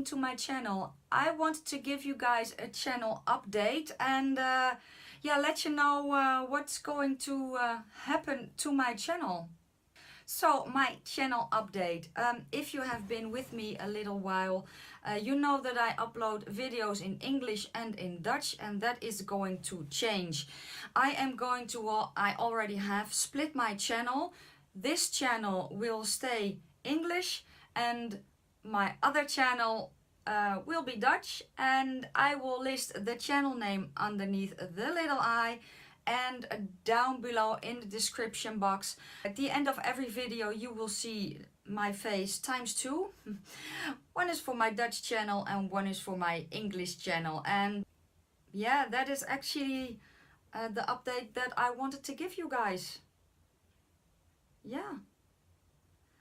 welcome to my channel. I wanted to give you guys a channel update and yeah, let you know what's going to happen to my channel. So my channel update, if you have been with me a little while, you know that I upload videos in English and in Dutch, and that is going to change. I already have split my channel. This channel will stay English and my other channel will be Dutch, and I will list the channel name underneath the little I and down below in the description box. At the end of every video you will see my face ×2. One is for my Dutch channel and one is for my English channel. And yeah, that is actually the update that I wanted to give you guys. Yeah.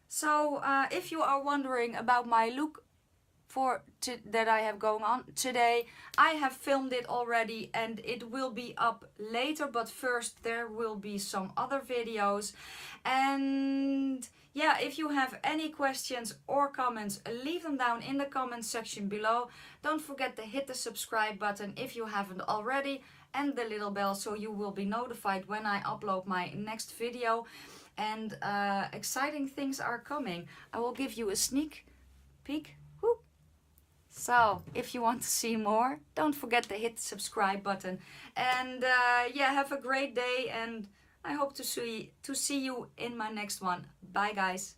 So if you are wondering about my look that I have going on today, I have filmed it already and it will be up later, but first there will be some other videos. And yeah, if you have any questions or comments, leave them down in the comment section below. Don't forget to hit the subscribe button if you haven't already, and the little bell so you will be notified when I upload my next video. And exciting things are coming. I will give you a sneak peek. So if you want to see more, don't forget to hit the subscribe button. And yeah, have a great day, and I hope to see you in my next one. Bye guys.